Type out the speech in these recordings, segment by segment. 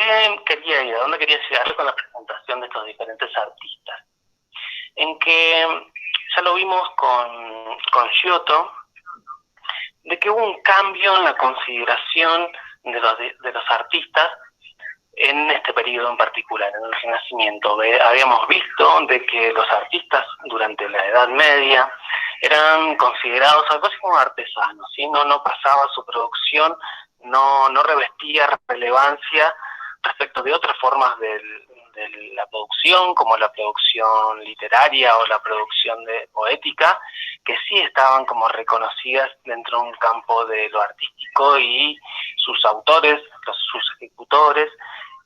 qué quería ir? ¿A dónde quería llegar con la presentación de estos diferentes artistas? En que ya lo vimos con Giotto, de que hubo un cambio en la consideración de los artistas en este periodo en particular, en el Renacimiento. Habíamos visto de que los artistas durante la Edad Media eran considerados algo así como artesanos, ¿sí? No pasaba su producción, no revestía relevancia respecto de otras formas de la producción, como la producción literaria o la producción poética, que sí estaban como reconocidas dentro de un campo de lo artístico, y sus autores, sus ejecutores,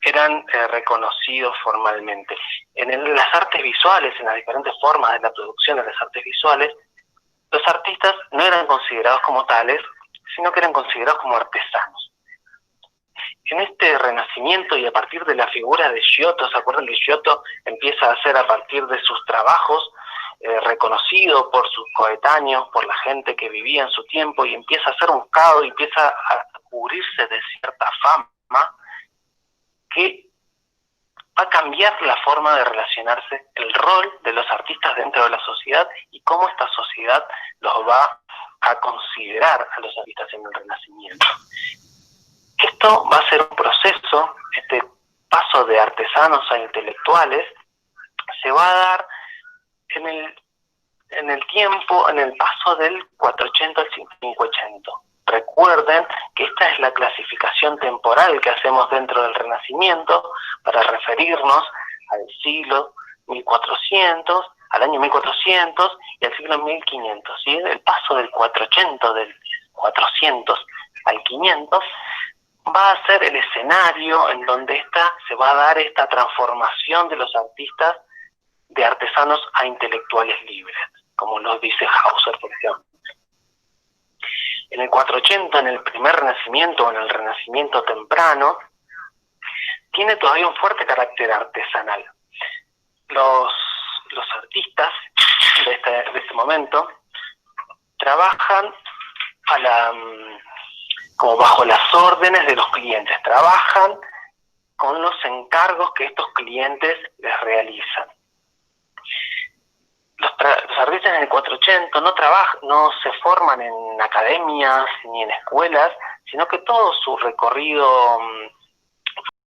eran reconocidos formalmente. En las artes visuales, en las diferentes formas de la producción de las artes visuales, los artistas no eran considerados como tales, sino que eran considerados como artesanos. En este Renacimiento, y a partir de la figura de Giotto, ¿se acuerdan que Giotto empieza a ser, a partir de sus trabajos, reconocido por sus coetáneos, por la gente que vivía en su tiempo, y empieza a ser buscado y empieza a cubrirse de cierta fama, que va a cambiar la forma de relacionarse, el rol de los artistas dentro de la sociedad y cómo esta sociedad los va a considerar a los artistas en el Renacimiento. Esto va a ser un proceso, este paso de artesanos a intelectuales, se va a dar en el tiempo, en el paso del 480 al 580. Recuerden que esta es la clasificación temporal que hacemos dentro del Renacimiento para referirnos al siglo 1400, al año 1400 y al siglo 1500. ¿Sí? El paso del 480, del 400 al 500, va a ser el escenario en donde se va a dar esta transformación de los artistas de artesanos a intelectuales libres, como nos dice Hauser, por ejemplo. En el 480, en el primer Renacimiento, o en el Renacimiento temprano, tiene todavía un fuerte carácter artesanal. Los artistas de este momento trabajan como bajo las órdenes de los clientes, trabajan con los encargos que estos clientes les realizan. Los artistas en el 480 no se forman en academias ni en escuelas, sino que todo su recorrido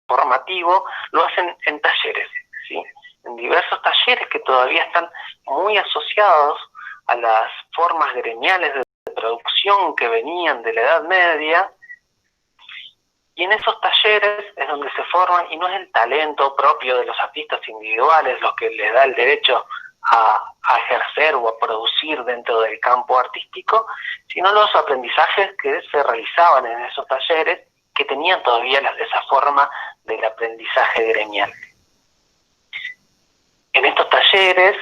formativo lo hacen en talleres, ¿sí? En diversos talleres que todavía están muy asociados a las formas gremiales de producción que venían de la Edad Media, y en esos talleres es donde se forman, y no es el talento propio de los artistas individuales los que les da el derecho a ejercer o a producir dentro del campo artístico, sino los aprendizajes que se realizaban en esos talleres, que tenían todavía esa forma del aprendizaje gremial. En estos talleres,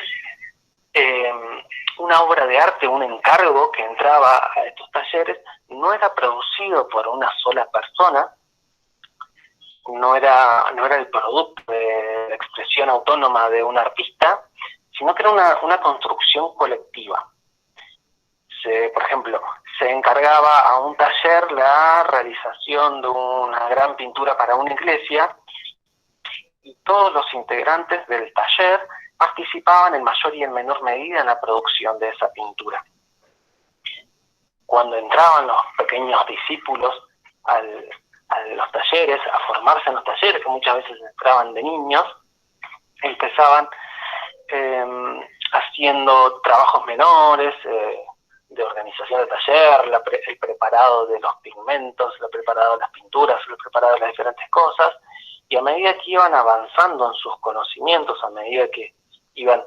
una obra de arte, un encargo que entraba a estos talleres, no era producido por una sola persona, no era el producto de la expresión autónoma de un artista, sino que era una construcción colectiva. Por ejemplo, se encargaba a un taller la realización de una gran pintura para una iglesia, y todos los integrantes del taller participaban en mayor y en menor medida en la producción de esa pintura. Cuando entraban los pequeños discípulos a los talleres, a formarse en los talleres, que muchas veces entraban de niños, empezaban haciendo trabajos menores, de organización de taller, el preparado de los pigmentos, el preparado de las pinturas, el preparado de las diferentes cosas, y a medida que iban avanzando en sus conocimientos, a medida que iban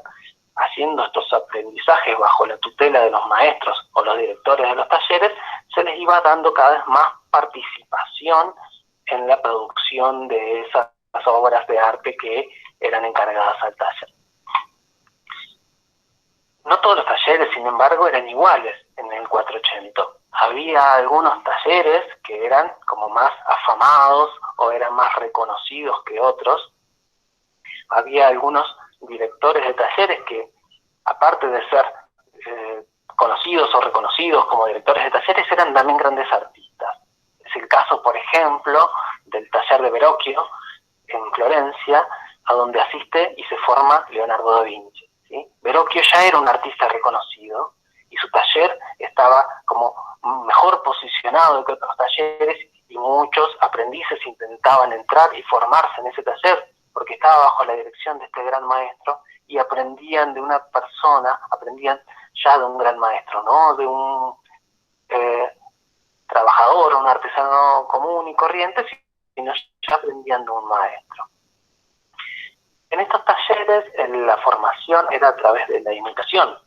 haciendo estos aprendizajes bajo la tutela de los maestros o los directores de los talleres, se les iba dando cada vez más participación en la producción de esas obras de arte que eran encargadas al taller. No todos los talleres, sin embargo, eran iguales en el 480. Había algunos talleres que eran como más afamados o eran más reconocidos que otros. Había algunos directores de talleres que, aparte de ser conocidos o reconocidos como directores de talleres, eran también grandes artistas. Es el caso, por ejemplo, del taller de Verrocchio, en Florencia, a donde asiste y se forma Leonardo da Vinci, ¿sí? Verrocchio ya era un artista reconocido y su taller estaba como mejor posicionado que otros talleres, y muchos aprendices intentaban entrar y formarse en ese taller porque estaba bajo la dirección de este gran maestro y aprendían de una persona, aprendían ya de un gran maestro, no de un trabajador, un artesano común y corriente, sino ya aprendían de un maestro. En estos talleres la formación era a través de la imitación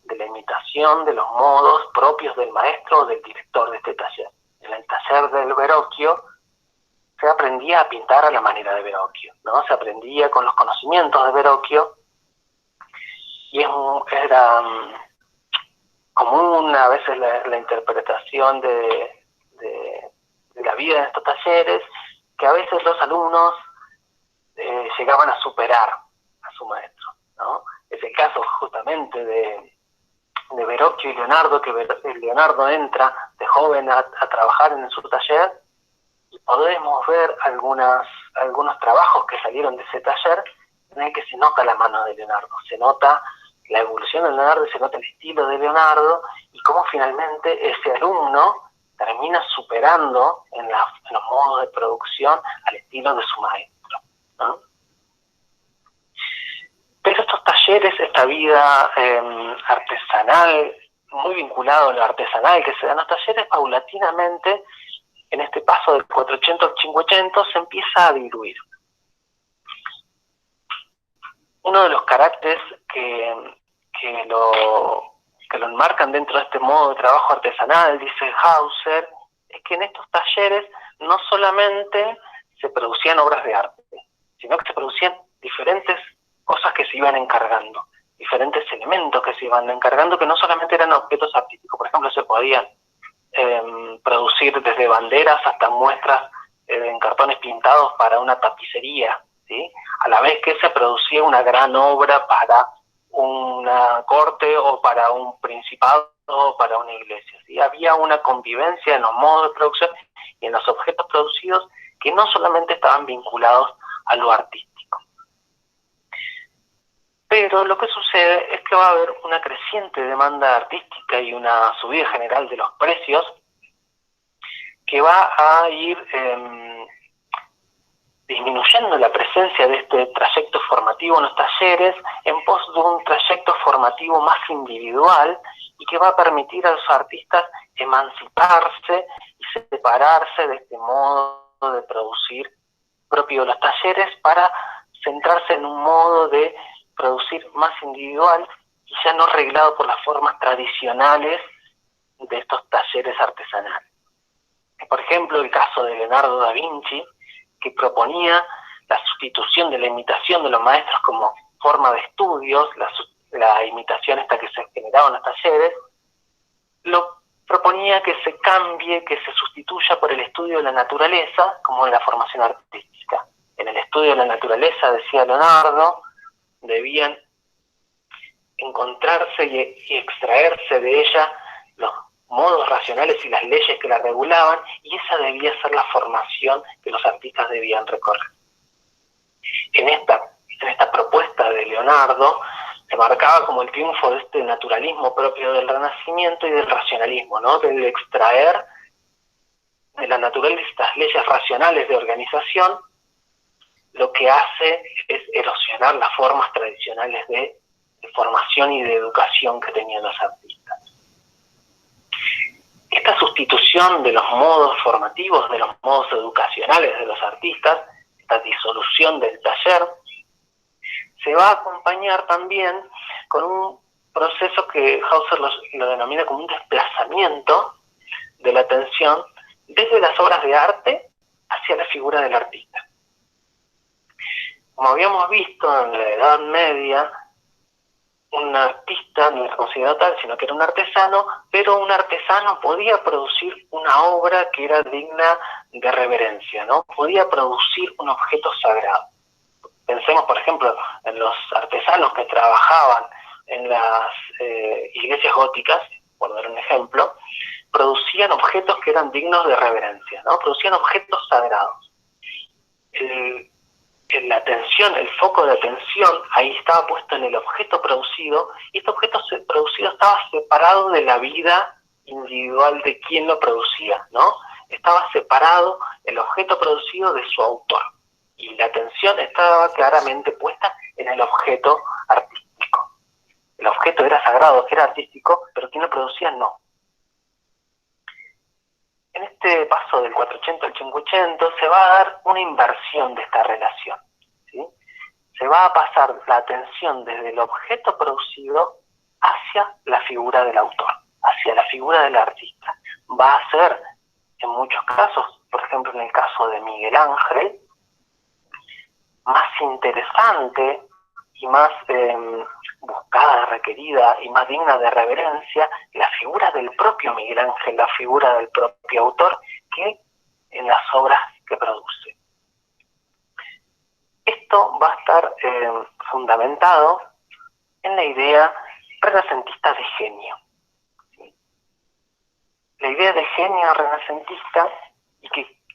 de los modos propios del maestro o del director de este taller. En el taller del Verrocchio se aprendía a pintar a la manera de Verrocchio, ¿no? Se aprendía con los conocimientos de Verrocchio y era común a veces la interpretación de la vida en estos talleres, que a veces los alumnos llegaban a superar a su maestro, ¿no? Es el caso justamente de Verrocchio y Leonardo, que Leonardo entra de joven a trabajar en su taller, y podemos ver algunos trabajos que salieron de ese taller en el que se nota la mano de Leonardo, se nota la evolución de Leonardo, se nota el estilo de Leonardo, y cómo finalmente ese alumno termina superando en los modos de producción al estilo de su maestro, ¿no? Pero estos talleres, esta vida artesanal, muy vinculado a lo artesanal que se da en los talleres, paulatinamente, en este paso del 400 al 500, se empieza a diluir. Uno de los caracteres que lo enmarcan dentro de este modo de trabajo artesanal, dice Hauser, es que en estos talleres no solamente se producían obras de arte, sino que se producían diferentes cosas que se iban encargando, diferentes elementos que se iban encargando, que no solamente eran objetos artísticos. Por ejemplo, se podían producir desde banderas hasta muestras en cartones pintados para una tapicería, ¿sí? A la vez que se producía una gran obra para una corte o para un principado o para una iglesia, ¿sí? Había una convivencia en los modos de producción y en los objetos producidos que no solamente estaban vinculados a lo artístico. Pero lo que sucede es que va a haber una creciente demanda artística y una subida general de los precios que va a ir disminuyendo la presencia de este trayecto formativo en los talleres en pos de un trayecto formativo más individual y que va a permitir a los artistas emanciparse y separarse de este modo de producir propio de los talleres para centrarse en un modo de producir más individual y ya no reglado por las formas tradicionales de estos talleres artesanales. Por ejemplo, el caso de Leonardo da Vinci, que proponía la sustitución de la imitación de los maestros como forma de estudios, la imitación esta que se generaba en los talleres, lo proponía que se cambie, que se sustituya por el estudio de la naturaleza como en la formación artística. En el estudio de la naturaleza, decía Leonardo, debían encontrarse y extraerse de ella los modos racionales y las leyes que la regulaban, y esa debía ser la formación que los artistas debían recorrer. En esta propuesta de Leonardo se marcaba como el triunfo de este naturalismo propio del Renacimiento y del racionalismo, ¿no? Del extraer de la naturaleza estas leyes racionales de organización, lo que hace es erosionar las formas tradicionales de formación y de educación que tenían los artistas. Esta sustitución de los modos formativos, de los modos educacionales de los artistas, esta disolución del taller, se va a acompañar también con un proceso que Hauser lo denomina como un desplazamiento de la atención desde las obras de arte hacia la figura del artista. Como habíamos visto en la Edad Media, un artista no era considerado tal, sino que era un artesano, pero un artesano podía producir una obra que era digna de reverencia, ¿no? Podía producir un objeto sagrado. Pensemos, por ejemplo, en los artesanos que trabajaban en las iglesias góticas, por dar un ejemplo, producían objetos que eran dignos de reverencia, ¿no? Producían objetos sagrados. la atención, el foco de atención, ahí estaba puesto en el objeto producido, y este objeto producido estaba separado de la vida individual de quien lo producía, ¿no? Estaba separado el objeto producido de su autor, y la atención estaba claramente puesta en el objeto artístico. El objeto era sagrado, era artístico, pero quien lo producía no. En este paso del 480 al 580 se va a dar una inversión de esta relación, ¿sí? Se va a pasar la atención desde el objeto producido hacia la figura del autor, hacia la figura del artista. Va a ser, en muchos casos, por ejemplo en el caso de Miguel Ángel, más interesante y más buscada, requerida y más digna de reverencia la figura del propio Miguel Ángel, la figura del propio autor, que en las obras que produce. Esto va a estar fundamentado en la idea renacentista de genio. ¿Sí? La idea de genio renacentista,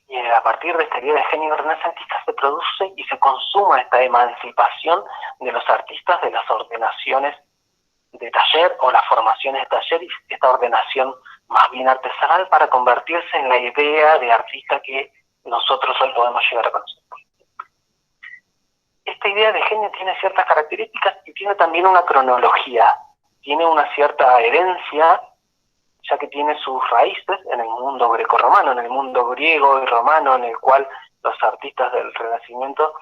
y a partir de esta idea de genio renacentista se produce y se consuma esta emancipación de los artistas de las ordenaciones de taller o las formaciones de taller, y esta ordenación más bien artesanal para convertirse en la idea de artista que nosotros hoy podemos llegar a conocer. Esta idea de genio tiene ciertas características y tiene también una cronología, tiene una cierta herencia, ya que tiene sus raíces en el mundo grecorromano, en el mundo griego y romano, en el cual los artistas del Renacimiento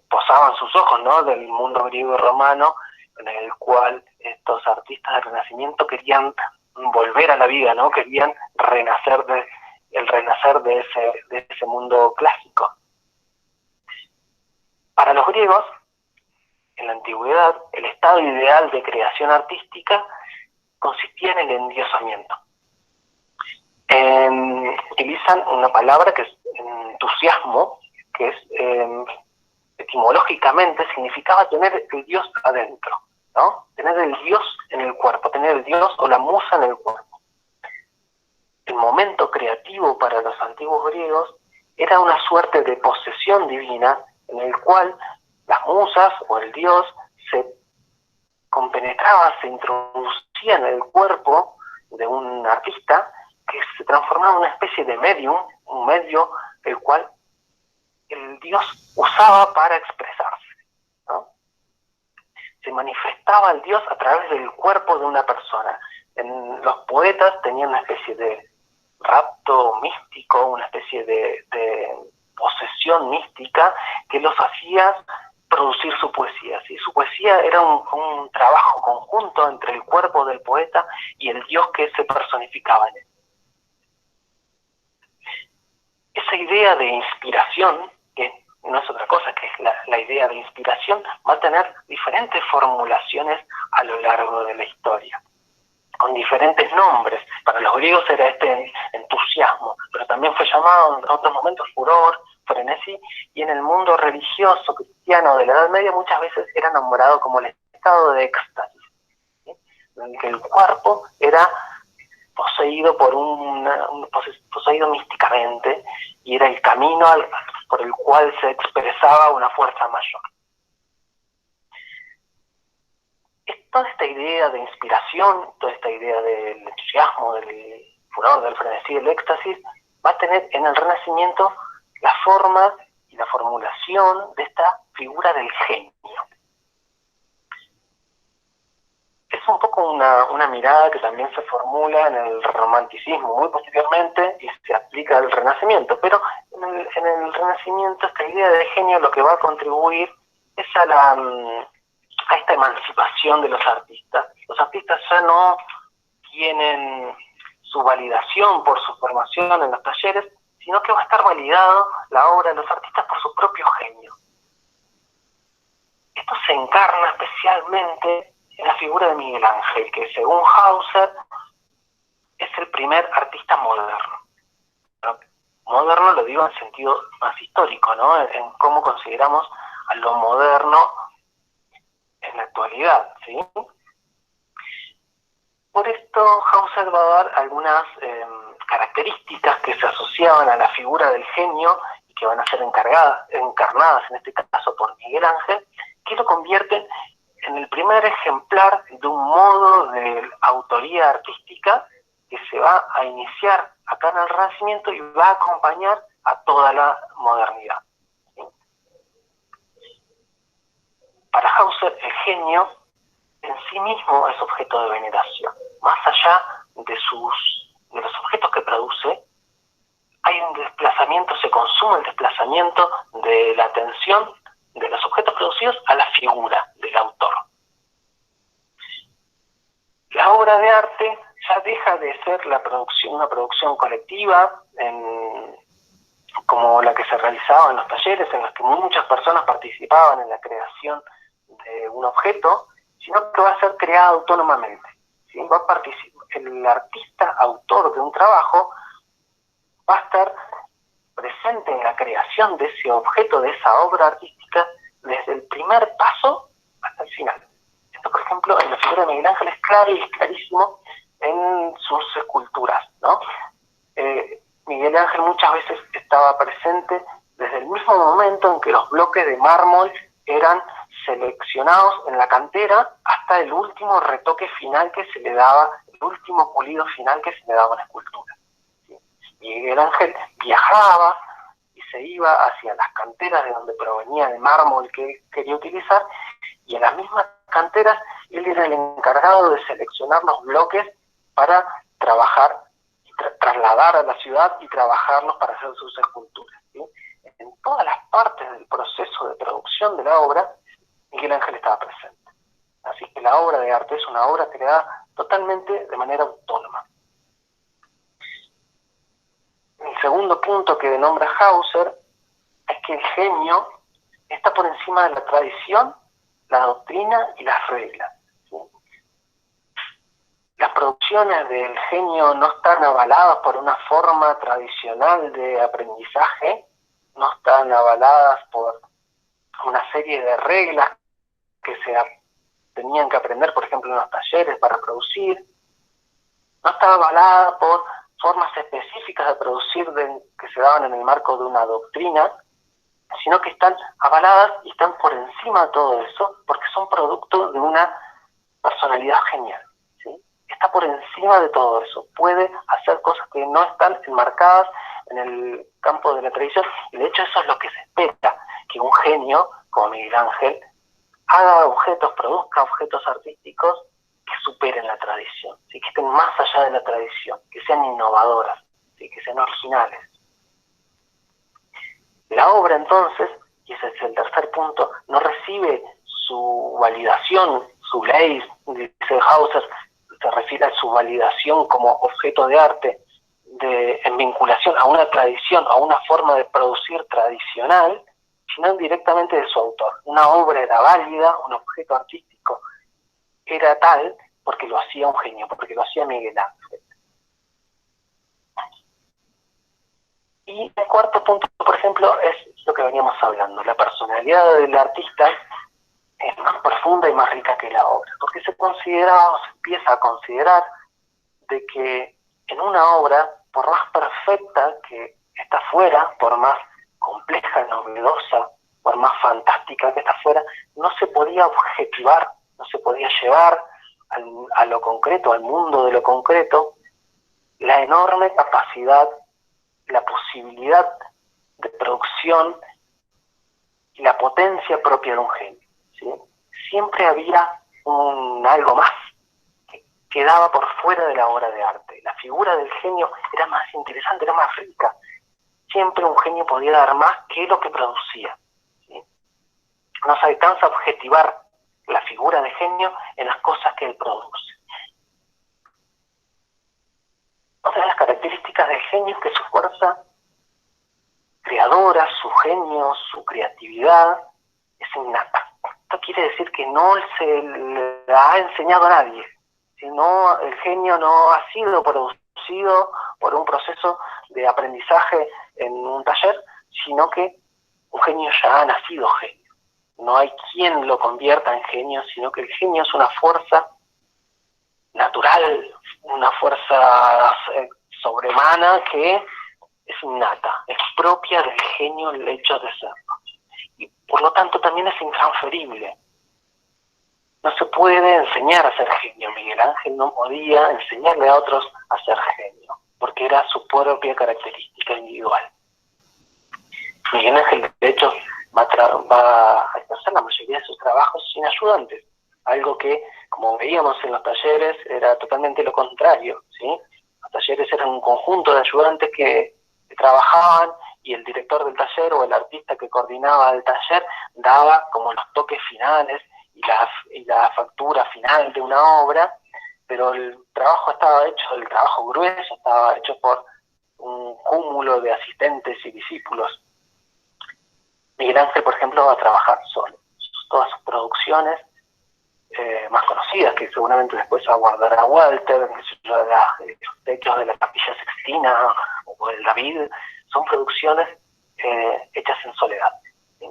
posaban sus ojos, ¿no?, del mundo griego y romano, en el cual estos artistas del Renacimiento querían volver a la vida, ¿no?, querían renacer de ese mundo clásico. Para los griegos, en la antigüedad, el estado ideal de creación artística consistía en el endiosamiento. Utilizan una palabra que es entusiasmo, que es etimológicamente significaba tener el Dios adentro, ¿no? Tener el Dios en el cuerpo, tener el Dios o la musa en el cuerpo. El momento creativo para los antiguos griegos era una suerte de posesión divina en el cual las musas o el Dios se compenetraba, se introducía en el cuerpo de un artista que se transformaba en una especie de medium, un medio el cual el Dios usaba para expresarse, ¿no? Se manifestaba el Dios a través del cuerpo de una persona. Los poetas tenían una especie de rapto místico, una especie de posesión mística que los hacía producir su poesía, ¿sí? Su poesía era un trabajo conjunto entre el cuerpo del poeta y el Dios que se personificaba en él. Esa idea de inspiración, que no es otra cosa que la idea de inspiración, va a tener diferentes formulaciones a lo largo de la historia, con diferentes nombres. Para los griegos era este entusiasmo, pero también fue llamado en otros momentos furor, frenesí, y en el mundo religioso cristiano de la Edad Media muchas veces era nombrado como el estado de éxtasis, ¿sí?, en el que el cuerpo era poseído poseído místicamente, y era el camino por el cual se expresaba una fuerza mayor. Toda esta idea de inspiración, toda esta idea del entusiasmo, del furor, del frenesí, del éxtasis, va a tener en el Renacimiento la forma y la formulación de esta figura del genio. Es un poco una mirada que también se formula en el romanticismo muy posteriormente y se aplica al Renacimiento, pero en el Renacimiento esta idea de genio lo que va a contribuir es a esta emancipación de los artistas. Los artistas ya no tienen su validación por su formación en los talleres, sino que va a estar validado la obra de los artistas por su propio genio. Esto se encarna especialmente en la figura de Miguel Ángel, que según Hauser es el primer artista moderno. Moderno lo digo en sentido más histórico, ¿no?, en cómo consideramos a lo moderno en la actualidad, ¿sí? Por esto Hauser va a dar algunas características que se asociaban a la figura del genio y que van a ser encarnadas en este caso por Miguel Ángel, que lo convierten en el primer ejemplar de un modo de autoría artística que se va a iniciar acá en el Renacimiento y va a acompañar a toda la modernidad. ¿Sí? Para Hauser, el genio en sí mismo es objeto de veneración. Más allá de los objetos que produce, hay un desplazamiento, se consume el desplazamiento de la atención de los objetos producidos a la figura del autor. La obra de arte ya deja de ser una producción colectiva, como la que se realizaba en los talleres, en los que muchas personas participaban en la creación de un objeto, sino que va a ser creada autónomamente. ¿Sí? El artista, autor de un trabajo, va a estar presente en la creación de ese objeto, de esa obra artística, desde el primer paso hasta el final. Esto, por ejemplo, en la figura de Miguel Ángel es claro y es clarísimo en sus esculturas, ¿no? Miguel Ángel muchas veces estaba presente desde el mismo momento en que los bloques de mármol eran seleccionados en la cantera hasta el último retoque final que se le daba, el último pulido final que se le daba a la escultura. ¿Sí? Miguel Ángel viajaba y se iba hacia las canteras de donde provenía el mármol que él quería utilizar, y en las mismas canteras él era el encargado de seleccionar los bloques para trabajar, trasladar a la ciudad y trabajarlos para hacer sus esculturas. ¿Sí? En todas las partes del proceso de producción de la obra, Miguel Ángel estaba presente. Así que la obra de arte es una obra creada totalmente de manera autónoma. El segundo punto que nombra Hauser es que el genio está por encima de la tradición, la doctrina y las reglas. ¿Sí? Las producciones del genio no están avaladas por una forma tradicional de aprendizaje, no están avaladas por una serie de reglas que se tenían que aprender, por ejemplo, en los talleres para producir, no está avalada por formas específicas de producir que se daban en el marco de una doctrina, sino que están avaladas y están por encima de todo eso porque son producto de una personalidad genial. ¿Sí? Está por encima de todo eso, puede hacer cosas que no están enmarcadas en el campo de la tradición, y de hecho eso es lo que se espera, que un genio como Miguel Ángel haga objetos, produzca objetos artísticos que superen la tradición, ¿sí? Que estén más allá de la tradición, que sean innovadoras, ¿sí? Que sean originales. La obra entonces, y ese es el tercer punto, no recibe su validación, su ley, dice Hauser, se refiere a su validación como objeto de arte en vinculación a una tradición, a una forma de producir tradicional, sino directamente de su autor. Una obra era válida, un objeto artístico era tal porque lo hacía un genio, porque lo hacía Miguel Ángel. Y el cuarto punto, por ejemplo, es lo que veníamos hablando. La personalidad del artista es más profunda y más rica que la obra, porque se considera o se empieza a considerar de que en una obra, por más perfecta que esta fuera, por más compleja, novedosa, por más fantástica que esta fuera, no se podía objetivar, no se podía llevar a lo concreto, al mundo de lo concreto, la enorme capacidad, la posibilidad de producción y la potencia propia de un genio. ¿Sí? Siempre había algo más que quedaba por fuera de la obra de arte. La figura del genio era más interesante, era más rica. Siempre un genio podía dar más que lo que producía. ¿Sí? No se alcanza a objetivar la figura de genio en las cosas que él produce. Otra de las características del genio es que su fuerza creadora, su genio, su creatividad es innata. Esto quiere decir que no se le ha enseñado a nadie, sino el genio no ha sido producido por un proceso de aprendizaje en un taller, sino que un genio ya ha nacido genio. No hay quien lo convierta en genio, sino que el genio es una fuerza natural, una fuerza sobrehumana que es innata, es propia del genio el hecho de serlo. Y por lo tanto también es intransferible. No se puede enseñar a ser genio. Miguel Ángel no podía enseñarle a otros a ser genio, porque era su propia característica individual. Miguel Ángel, de hecho, va a ejercer la mayoría de sus trabajos sin ayudantes, algo que, como veíamos en los talleres, era totalmente lo contrario, ¿sí? Los talleres eran un conjunto de ayudantes que trabajaban, y el director del taller o el artista que coordinaba el taller daba como los toques finales y la factura final de una obra, pero el trabajo estaba hecho, el trabajo grueso estaba hecho por un cúmulo de asistentes y discípulos. Miguel Ángel, por ejemplo, va a trabajar solo. Todas sus producciones más conocidas, que seguramente después aguardará Walter, los techos de la Capilla Sixtina o el David, son producciones hechas en soledad. ¿Sí?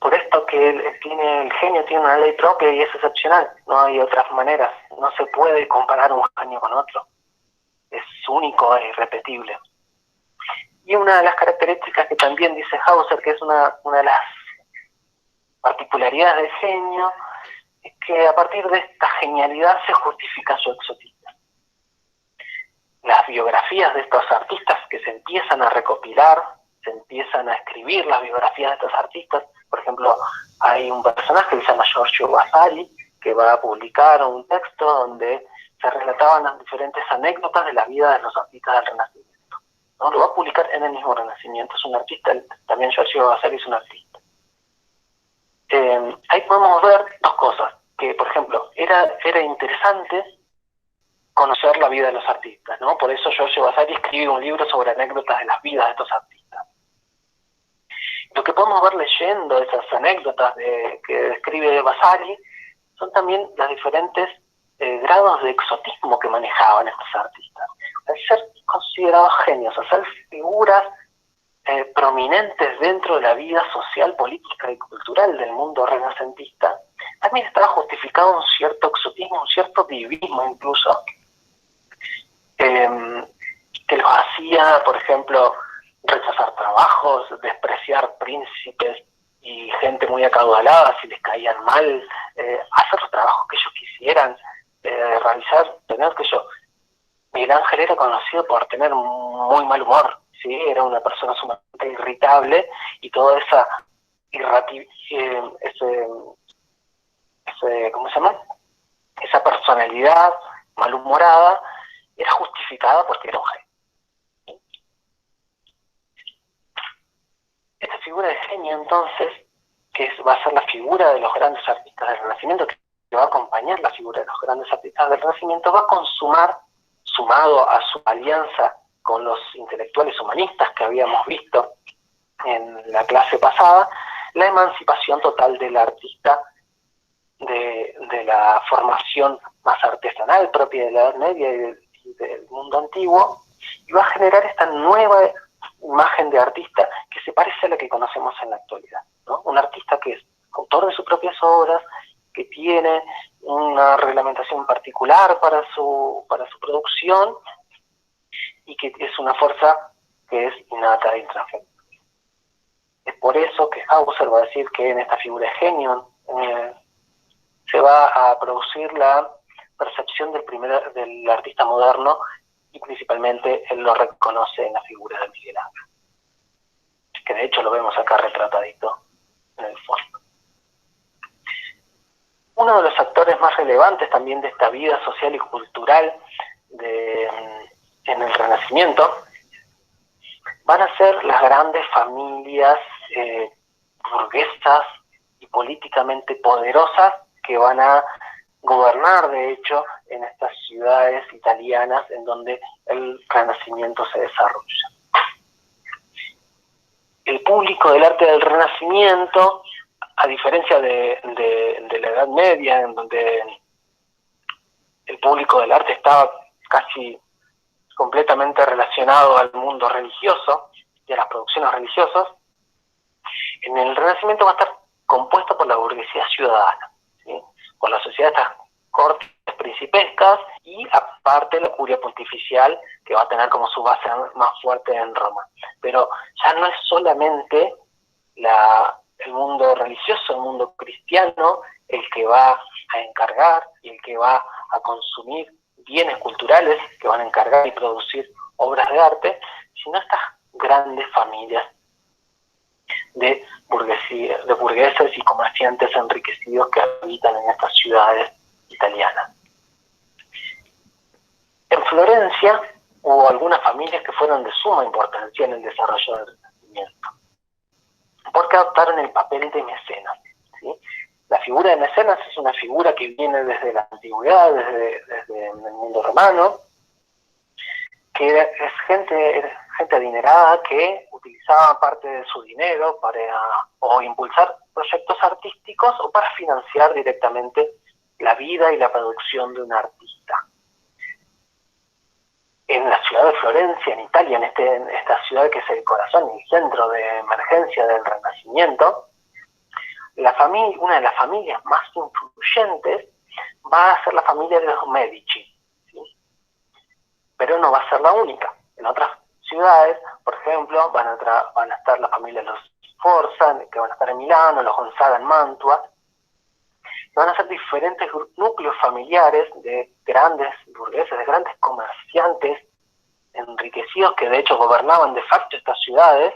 Por esto que el genio tiene una ley propia y es excepcional, no hay otras maneras, no se puede comparar un genio con otro, es único e irrepetible. Y una de las características que también dice Hauser, que es una de las particularidades del genio, es que a partir de esta genialidad se justifica su exotismo. Las biografías de estos artistas que se empiezan a recopilar, se empiezan a escribir las biografías de estos artistas. Por ejemplo, hay un personaje que se llama Giorgio Vasari, que va a publicar un texto donde se relataban las diferentes anécdotas de la vida de los artistas del Renacimiento, ¿no? Lo va a publicar en el mismo Renacimiento, es un artista, también Giorgio Vasari es un artista. Ahí podemos ver dos cosas, que por ejemplo, era interesante conocer la vida de los artistas, ¿no? Por eso Giorgio Vasari escribe un libro sobre anécdotas de las vidas de estos artistas. Lo que podemos ver leyendo esas anécdotas que describe Vasari son también los diferentes grados de exotismo que manejaban estos artistas. Al ser considerados genios, al ser figuras prominentes dentro de la vida social, política y cultural del mundo renacentista, también estaba justificado un cierto exotismo, un cierto divismo incluso, que los hacía, por ejemplo, rechazar trabajos, despreciar príncipes y gente muy acaudalada si les caían mal, hacer los trabajos que ellos quisieran, realizar, tener que yo. Miguel Ángel era conocido por tener muy mal humor, ¿sí? Era una persona sumamente irritable, y toda esa ¿cómo se llama? Esa personalidad malhumorada era justificada porque era un genio. Esta figura de genio, entonces, va a ser la figura de los grandes artistas del Renacimiento, que va a acompañar la figura de los grandes artistas del Renacimiento, va a consumar, sumado a su alianza con los intelectuales humanistas que habíamos visto en la clase pasada, la emancipación total del artista de la formación más artesanal propia de la Edad Media y del mundo antiguo, y va a generar esta nueva imagen de artista que se parece a la que conocemos en la actualidad, ¿no? Un artista que es autor de sus propias obras, que tiene una reglamentación particular para su producción, y que es una fuerza que es innata e intransferible. Es por eso que Hauser va a decir que en esta figura de genio se va a producir la percepción del artista moderno, y principalmente él lo reconoce en la figura de Miguel Ángel, que de hecho lo vemos acá retratadito en el fondo. Uno de los actores más relevantes también de esta vida social y cultural en el Renacimiento van a ser las grandes familias burguesas y políticamente poderosas que van a gobernar, de hecho, en estas ciudades italianas en donde el Renacimiento se desarrolla. El público del arte del Renacimiento, a diferencia de la Edad Media, en donde el público del arte estaba casi completamente relacionado al mundo religioso y a las producciones religiosas, en el Renacimiento va a estar compuesto por la burguesía ciudadana, ¿sí? Por la sociedad de estas cortes principescas y aparte la curia pontificial, que va a tener como su base más fuerte en Roma. Pero ya no es solamente el mundo religioso, el mundo cristiano, el que va a encargar y el que va a consumir bienes culturales, que van a encargar y producir obras de arte, sino estas grandes familias de burgueses y comerciantes enriquecidos que habitan en estas ciudades italianas. En Florencia hubo algunas familias que fueron de suma importancia en el desarrollo del Renacimiento, porque adoptaron el papel de mecenas, ¿sí? La figura de mecenas es una figura que viene desde la antigüedad, desde el mundo romano, que es gente adinerada que utilizaba parte de su dinero para o impulsar proyectos artísticos o para financiar directamente la vida y la producción de un artista. En la ciudad de Florencia, en Italia, en esta ciudad que es el corazón y el centro de emergencia del Renacimiento, una de las familias más influyentes va a ser la familia de los Medici, ¿sí? Pero no va a ser la única. En otras ciudades, por ejemplo, van a estar la familia de los Sforza, que van a estar en Milano, los Gonzaga en Mantua. Van a ser diferentes núcleos familiares de grandes burgueses, de grandes comerciantes enriquecidos que de hecho gobernaban de facto estas ciudades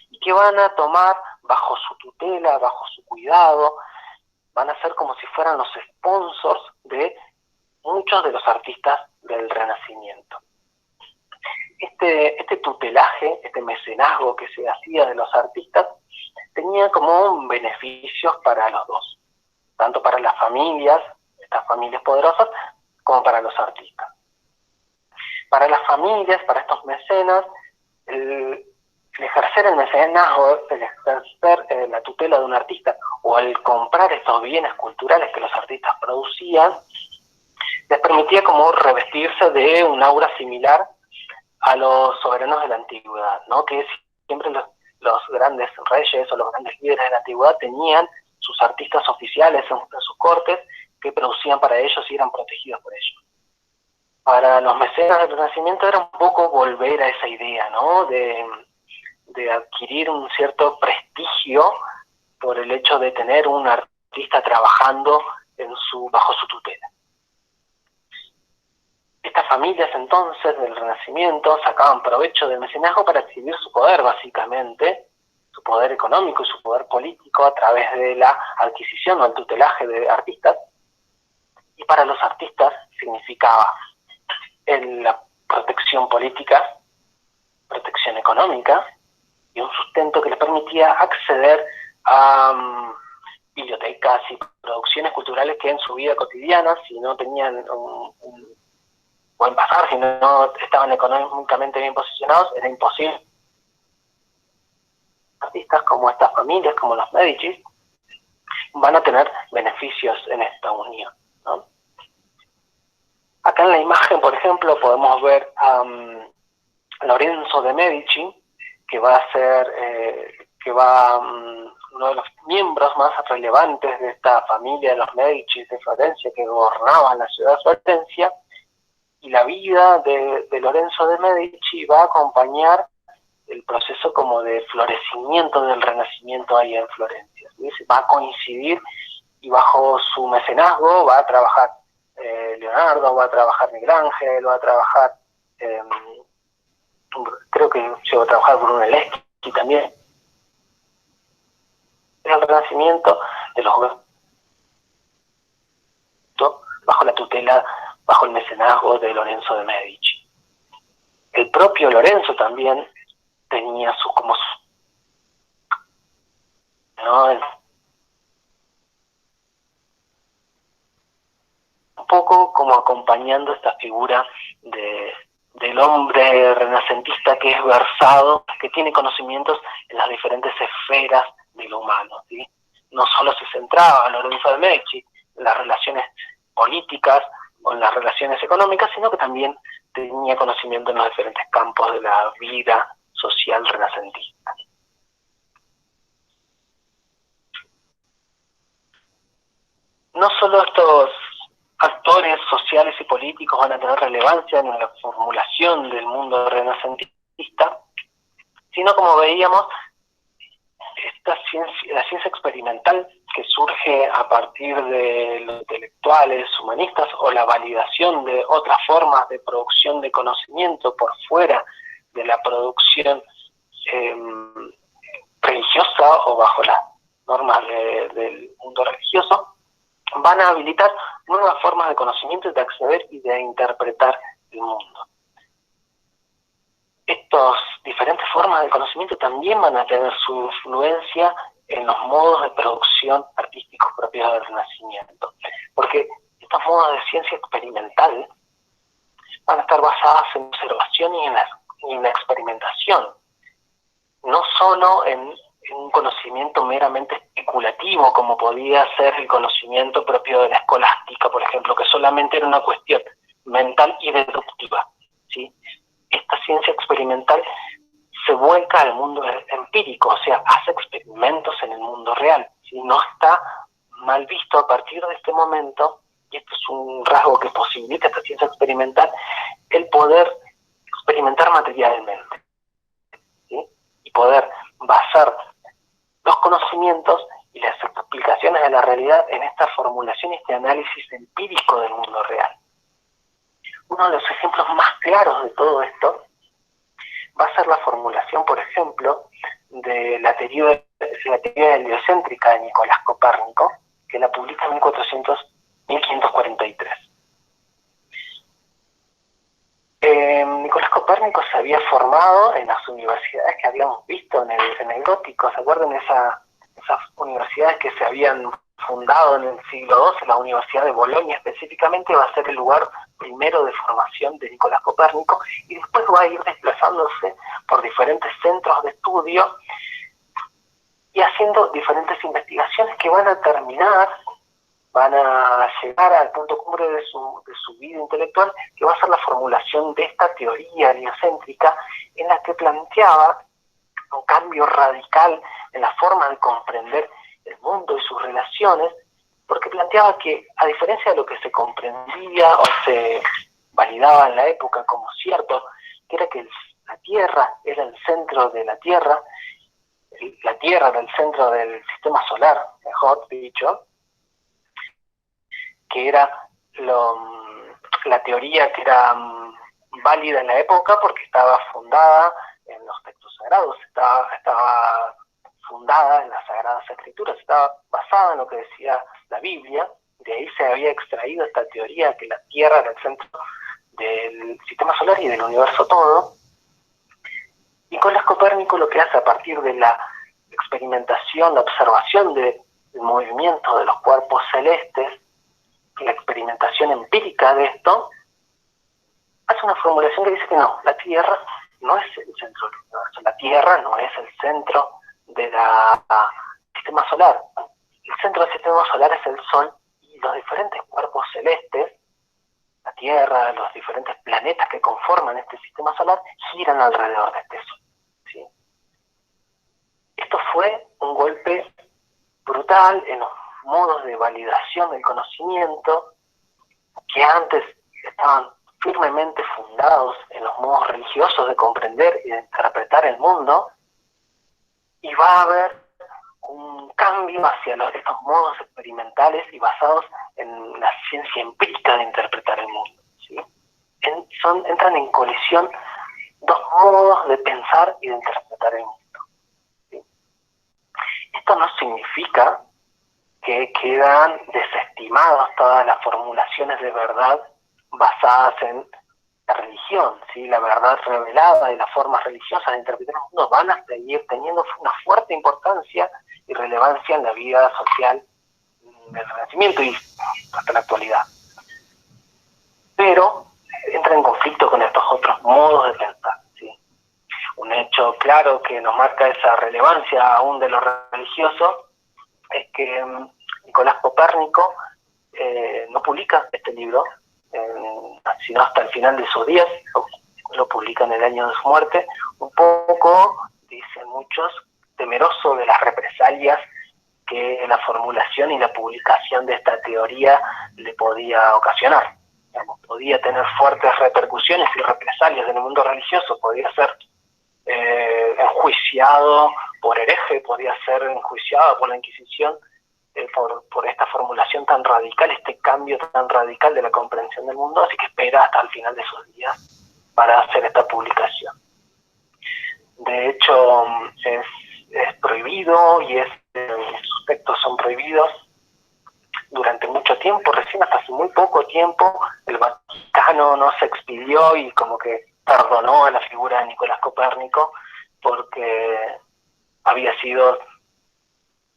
y que van a tomar bajo su tutela, bajo su cuidado, van a ser como si fueran los sponsors de muchos de los artistas del Renacimiento. Este tutelaje, este mecenazgo que se hacía de los artistas, tenía como beneficios para los dos, tanto para las familias, estas familias poderosas, como para los artistas. Para las familias, para estos mecenas, el ejercer el mecenazgo, el ejercer la tutela de un artista o el comprar estos bienes culturales que los artistas producían, les permitía como revestirse de un aura similar a los soberanos de la antigüedad, ¿no? Que siempre los grandes reyes o los grandes líderes de la antigüedad tenían sus artistas oficiales en sus cortes que producían para ellos y eran protegidos por ellos. Para los mecenas del Renacimiento era un poco volver a esa idea, ¿no? De adquirir un cierto prestigio por el hecho de tener un artista trabajando bajo su tutela. Estas familias entonces del Renacimiento sacaban provecho del mecenazgo para exhibir su poder, básicamente, su poder económico y su poder político a través de la adquisición o el tutelaje de artistas. Y para los artistas significaba la protección política, protección económica y un sustento que les permitía acceder a bibliotecas y producciones culturales que en su vida cotidiana, si no tenían un buen pasar, si no estaban económicamente bien posicionados, era imposible. Artistas como estas familias, como los Medici, van a tener beneficios en esta unión, ¿no? Acá en la imagen, por ejemplo, podemos ver a Lorenzo de Medici, que va a ser uno de los miembros más relevantes de esta familia de los Medici de Florencia, que gobernaban la ciudad de Florencia, y la vida de Lorenzo de Medici va a acompañar el proceso como de florecimiento del Renacimiento ahí en Florencia, ¿sí? Va a coincidir y bajo su mecenazgo va a trabajar Leonardo, va a trabajar Miguel Ángel, va a trabajar, creo que llegó a trabajar Brunelleschi también. El Renacimiento de los bajo la tutela, bajo el mecenazgo de Lorenzo de Medici. El propio Lorenzo también tenía ¿no? Un poco como acompañando esta figura del hombre renacentista que es versado, que tiene conocimientos en las diferentes esferas de lo humano, ¿sí? No solo se centraba Lorenzo de Medici en las relaciones políticas o en las relaciones económicas, sino que también tenía conocimiento en los diferentes campos de la vida social renacentista. No solo estos actores sociales políticos van a tener relevancia en la formulación del mundo renacentista, sino como veíamos, la ciencia experimental que surge a partir de los intelectuales humanistas o la validación de otras formas de producción de conocimiento por fuera de la producción religiosa o bajo las normas del mundo religioso, van a habilitar nuevas formas de conocimiento, de acceder y de interpretar el mundo. Estas diferentes formas de conocimiento también van a tener su influencia en los modos de producción artísticos propios del Renacimiento, porque estos modos de ciencia experimental van a estar basadas en observación y en la experimentación, no solo en un conocimiento meramente especulativo, como podía ser el conocimiento propio de la escolástica, por ejemplo, que solamente era una cuestión mental y deductiva, ¿sí? Esta ciencia experimental se vuelca al mundo empírico, o sea, hace experimentos en el mundo real, ¿sí? No está mal visto a partir de este momento, y esto es un rasgo que posibilita esta ciencia experimental, el poder experimentar materialmente, ¿sí? Y poder basar los conocimientos y las explicaciones de la realidad en esta formulación y este análisis empírico del mundo real. Uno de los ejemplos más claros de todo esto va a ser la formulación, por ejemplo, de la teoría heliocéntrica de Nicolás Copérnico, que la publica en 1543. Nicolás Copérnico se había formado en las universidades que habíamos visto en el gótico. ¿Se acuerdan esas universidades que se habían fundado en el siglo XII? La Universidad de Bolonia específicamente va a ser el lugar primero de formación de Nicolás Copérnico, y después va a ir desplazándose por diferentes centros de estudio y haciendo diferentes investigaciones que van a llegar al punto cumbre de su vida intelectual, que va a ser la formulación de esta teoría heliocéntrica, en la que planteaba un cambio radical en la forma de comprender el mundo y sus relaciones, porque planteaba que, a diferencia de lo que se comprendía o se validaba en la época como cierto, que era que la Tierra era el centro de la Tierra era el centro del sistema solar, mejor dicho, que era la teoría que era válida en la época porque estaba fundada en los textos sagrados, estaba fundada en las Sagradas Escrituras, estaba basada en lo que decía la Biblia. De ahí se había extraído esta teoría que la Tierra era el centro del sistema solar y del universo todo. Nicolás Copérnico lo que hace a partir de la experimentación, la observación del movimiento de los cuerpos celestes, la experimentación empírica de esto, hace una formulación que dice que no, la Tierra no es el centro del universo, la Tierra no es el centro del sistema solar. El centro del sistema solar es el Sol, y los diferentes cuerpos celestes, la Tierra, los diferentes planetas que conforman este sistema solar, giran alrededor de este Sol, ¿sí? Esto fue un golpe brutal en los modos de validación del conocimiento, que antes estaban firmemente fundados en los modos religiosos de comprender y de interpretar el mundo, y va a haber un cambio hacia estos modos experimentales y basados en la ciencia empírica de interpretar el mundo, ¿sí? Entran en colisión dos modos de pensar y de interpretar el mundo, ¿sí? Esto no significa que quedan desestimadas todas las formulaciones de verdad basadas en la religión, ¿sí? La verdad revelada y las formas religiosas de interpretar el mundo van a seguir teniendo una fuerte importancia y relevancia en la vida social del Renacimiento y hasta la actualidad. Pero entra en conflicto con estos otros modos de pensar, ¿sí? Un hecho claro que nos marca esa relevancia aún de lo religioso es que Nicolás Copérnico no publica este libro, sino hasta el final de sus días. Lo publica en el año de su muerte, un poco, dicen muchos, temeroso de las represalias que la formulación y la publicación de esta teoría le podía ocasionar, digamos, podía tener fuertes repercusiones y represalias en el mundo religioso, podía ser enjuiciado por hereje, podía ser enjuiciado por la Inquisición, por esta formulación tan radical, este cambio tan radical de la comprensión del mundo, así que espera hasta el final de sus días para hacer esta publicación. De hecho, es prohibido y sus textos son prohibidos durante mucho tiempo. Recién hasta hace muy poco tiempo el Vaticano no se expidió y como que perdonó a la figura de Nicolás Copérnico porque había sido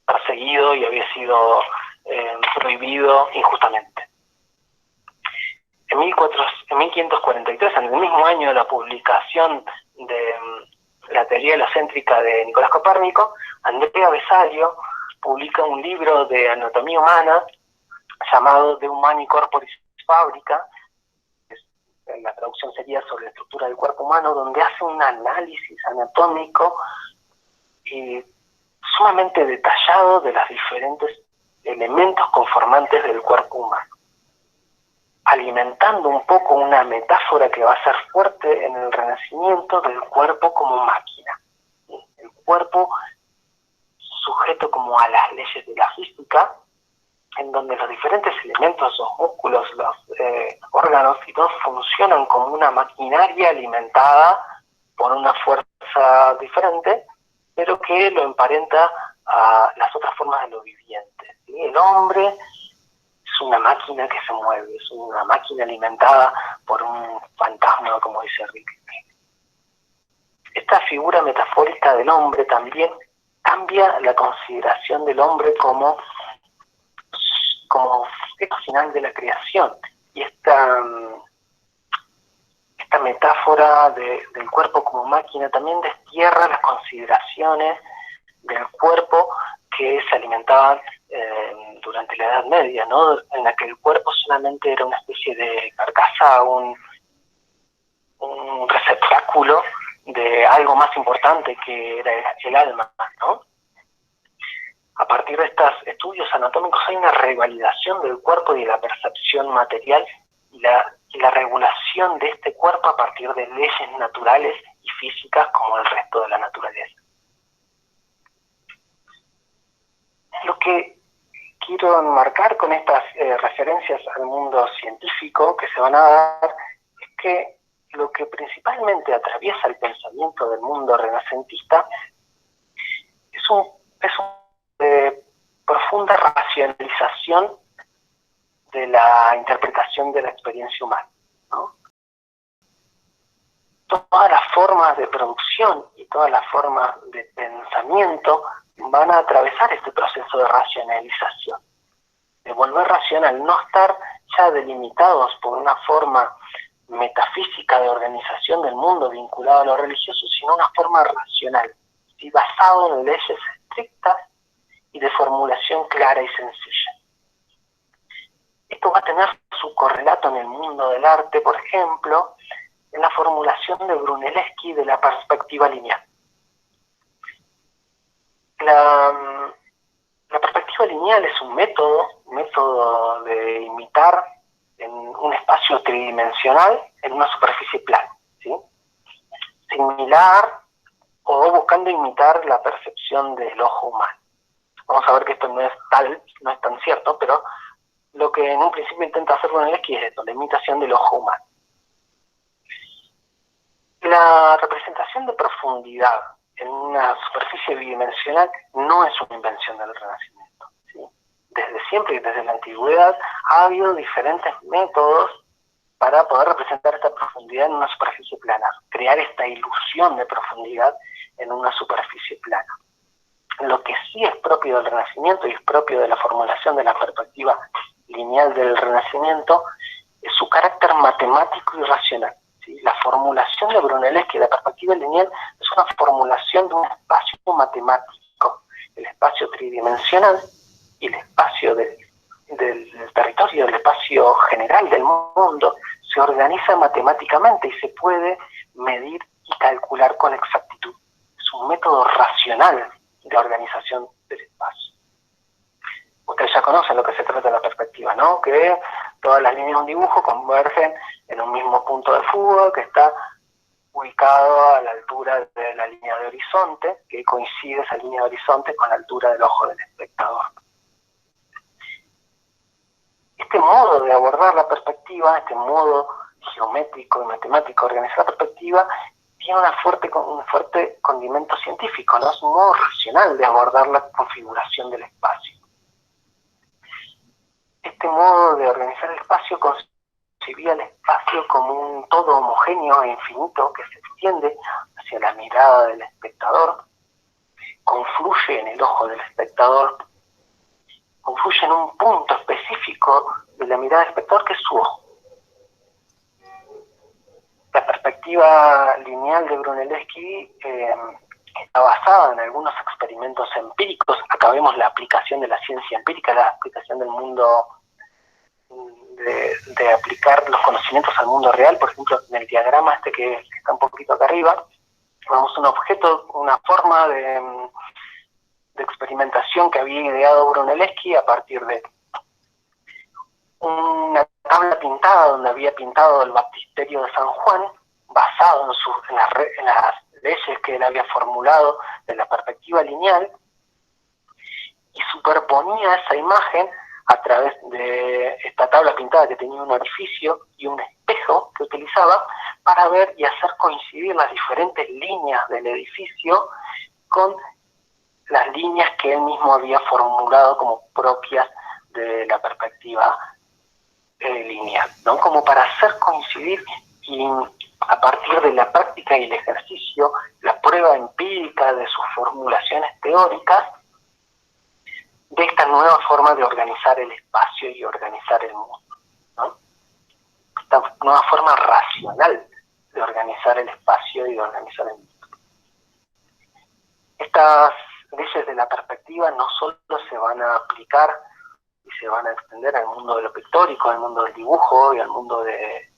perseguido y había sido prohibido injustamente. En 1543, en el mismo año de la publicación de la teoría helocéntrica de Nicolás Copérnico, Andrea Vesalio publica un libro de anatomía humana llamado De Humani Corporis Fabrica, la traducción sería sobre la estructura del cuerpo humano, donde hace un análisis anatómico sumamente detallado de los diferentes elementos conformantes del cuerpo humano, alimentando un poco una metáfora que va a ser fuerte en el Renacimiento del cuerpo como máquina. El cuerpo sujeto como a las leyes de la física, en donde los diferentes elementos, los músculos, los órganos y todo funcionan como una maquinaria alimentada por una fuerza diferente, pero que lo emparenta a las otras formas de lo viviente, ¿sí? El hombre es una máquina que se mueve, es una máquina alimentada por un fantasma, como dice Rick. Esta figura metafórica del hombre también cambia la consideración del hombre como objeto final de la creación. Y esta metáfora del cuerpo como máquina también destierra las consideraciones del cuerpo que se alimentaban durante la Edad Media, ¿no? En la que el cuerpo solamente era una especie de carcasa, un receptáculo de algo más importante que era el alma, ¿no? A partir de estos estudios anatómicos hay una revalidación del cuerpo y de la percepción material y la regulación de este cuerpo a partir de leyes naturales y físicas como el resto de la naturaleza. Lo que quiero enmarcar con estas referencias al mundo científico que se van a dar es que lo que principalmente atraviesa el pensamiento del mundo renacentista es una profunda racionalización de la interpretación de la experiencia humana, ¿no? Todas las formas de producción y todas las formas de pensamiento van a atravesar este proceso de racionalización, de volver racional, no estar ya delimitados por una forma metafísica de organización del mundo vinculado a lo religioso, sino una forma racional, ¿sí? Basado en leyes estrictas y de formulación clara y sencilla. Esto va a tener su correlato en el mundo del arte, por ejemplo, en la formulación de Brunelleschi de la perspectiva lineal. La perspectiva lineal es un método de imitar en un espacio tridimensional en una superficie plana, ¿sí? Similar o buscando imitar la percepción del ojo humano. Vamos a ver que esto no es tan cierto, pero lo que en un principio intenta hacer Brunelleschi es esto, la imitación del ojo humano. La representación de profundidad en una superficie bidimensional no es una invención del Renacimiento, ¿sí? Desde siempre y desde la antigüedad ha habido diferentes métodos para poder representar esta profundidad en una superficie plana, crear esta ilusión de profundidad en una superficie plana. Lo que sí es propio del Renacimiento y es propio de la formulación de la perspectiva lineal del Renacimiento es su carácter matemático y racional. ¿Sí? La formulación de Brunelleschi de la perspectiva lineal es una formulación de un espacio matemático, el espacio tridimensional y el espacio del territorio, del espacio general del mundo, se organiza matemáticamente y se puede medir y calcular con exactitud. Es un método racional de organización del espacio. Ustedes ya conocen lo que se trata de la perspectiva, ¿no? Que todas las líneas de un dibujo convergen en un mismo punto de fuga que está ubicado a la altura de la línea de horizonte, que coincide esa línea de horizonte con la altura del ojo del espectador. Este modo de abordar la perspectiva, este modo geométrico y matemático de organizar la perspectiva, tiene un fuerte condimento científico, ¿no? Es un modo racional de abordar la configuración del espacio. Este modo de organizar el espacio concebía el espacio como un todo homogéneo e infinito que se extiende hacia la mirada del espectador, confluye en el ojo del espectador, confluye en un punto específico de la mirada del espectador que es su ojo. La perspectiva lineal de Brunelleschi está basada en algunos experimentos empíricos. Acá vemos la aplicación de la ciencia empírica, la aplicación del mundo, de aplicar los conocimientos al mundo real. Por ejemplo, en el diagrama este que está un poquito acá arriba, vemos un objeto, una forma de experimentación que había ideado Brunelleschi a partir de una tabla pintada donde había pintado el baptisterio de San Juan, basado en las leyes que él había formulado de la perspectiva lineal, y superponía esa imagen a través de esta tabla pintada que tenía un orificio y un espejo que utilizaba para ver y hacer coincidir las diferentes líneas del edificio con las líneas que él mismo había formulado como propias de la perspectiva lineal, ¿no? Como para hacer coincidir, y a partir de la práctica y el ejercicio, la prueba empírica de sus formulaciones teóricas, de esta nueva forma de organizar el espacio y organizar el mundo, ¿no? Esta nueva forma racional de organizar el espacio y de organizar el mundo. Estas leyes de la perspectiva no solo se van a aplicar y se van a extender al mundo de lo pictórico, al mundo del dibujo y al mundo de